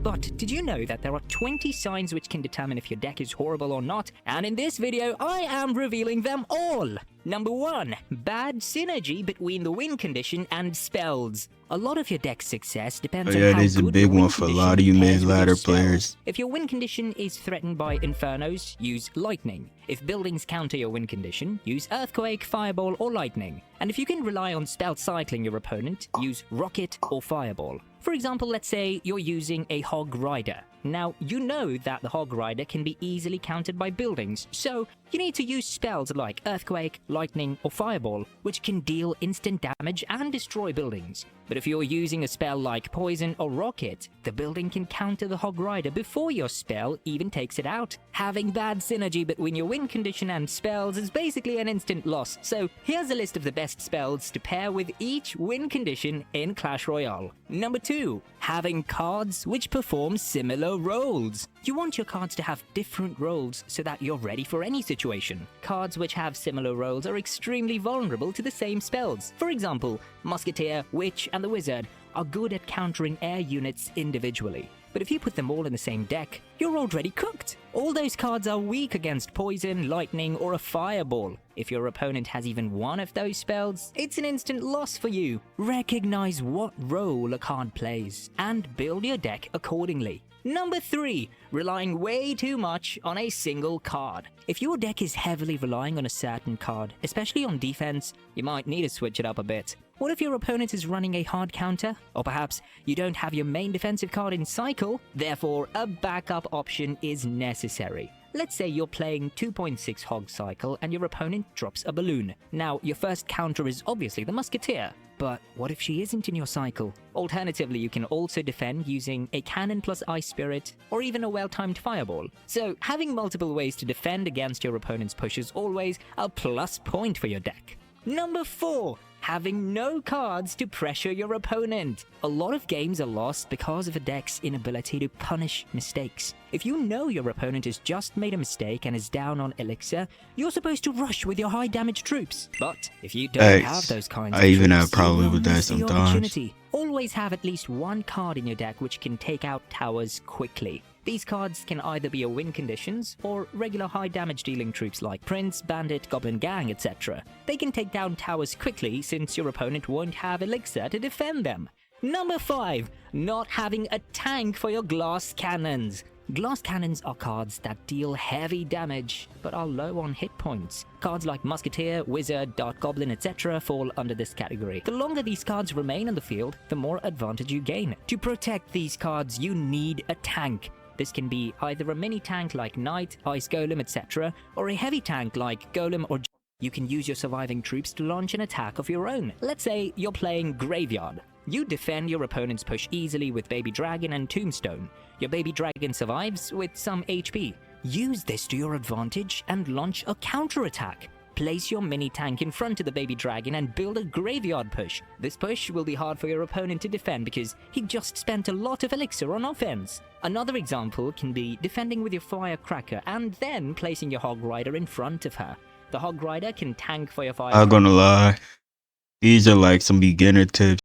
But did you know that there are 20 signs which can determine if your deck is horrible or not? And in this video, I am revealing them all! Number 1. Bad synergy between the win condition and spells. A lot of your deck's success depends on how there's a good big your win one for a condition lot of you pairs with mid-ladder your spells. players. If your win condition is threatened by infernos, use lightning. If buildings counter your win condition, use earthquake, fireball, or lightning. And if you can rely on spell cycling your opponent, use rocket or fireball. For example, let's say you're using a hog rider. Now, you know that the hog rider can be easily countered by buildings, so you need to use spells like earthquake, lightning, or fireball, which can deal instant damage and destroy buildings. But if you're using a spell like poison or rocket, the building can counter the hog rider before your spell even takes it out. Having bad synergy between your win condition and spells is basically an instant loss, so here's a list of the best spells to pair with each win condition in Clash Royale. Number 2. Having cards which perform similar roles. You want your cards to have different roles so that you're ready for any situation. Cards which have similar roles are extremely vulnerable to the same spells. For example, Musketeer, Witch, and the Wizard are good at countering air units individually. But if you put them all in the same deck, you're already cooked. All those cards are weak against poison, lightning, or a fireball. If your opponent has even one of those spells, it's an instant loss for you. Recognize what role a card plays, and build your deck accordingly. Number 3. Relying way too much on a single card. If your deck is heavily relying on a certain card, especially on defense, you might need to switch it up a bit. What if your opponent is running a hard counter? Or perhaps you don't have your main defensive card in cycle, therefore a backup option is necessary. Let's say you're playing 2.6 hog cycle and your opponent drops a balloon. Now, your first counter is obviously the Musketeer. But what if she isn't in your cycle? Alternatively, you can also defend using a cannon plus ice spirit, or even a well-timed fireball. So having multiple ways to defend against your opponent's push is always a plus point for your deck. Number 4. Having no cards to pressure your opponent. A lot of games are lost because of a deck's inability to punish mistakes. If you know your opponent has just made a mistake and is down on elixir, you're supposed to rush with your high damage troops. But if you don't have those kinds of I even troops, have problem with that miss the sometimes. opportunity. Always have at least one card in your deck which can take out towers quickly. These cards can either be a win conditions or regular high damage dealing troops like Prince, Bandit, Goblin Gang, etc. They can take down towers quickly since your opponent won't have elixir to defend them. Number 5. Not having a tank for your glass cannons. Glass cannons are cards that deal heavy damage, but are low on hit points. Cards like Musketeer, Wizard, Dart Goblin, etc. fall under this category. The longer these cards remain on the field, the more advantage you gain. To protect these cards, you need a tank. This can be either a mini tank like Knight, Ice Golem, etc., or a heavy tank like Golem or You can use your surviving troops to launch an attack of your own. Let's say you're playing Graveyard. You defend your opponent's push easily with Baby Dragon and Tombstone. Your Baby Dragon survives with some HP. Use this to your advantage and launch a counterattack. Place your mini tank in front of the Baby Dragon and build a Graveyard push. This push will be hard for your opponent to defend because he just spent a lot of elixir on offense. Another example can be defending with your Firecracker and then placing your Hog Rider in front of her. The Hog Rider can tank for your Firecracker. I'm gonna lie, these are like some beginner tips.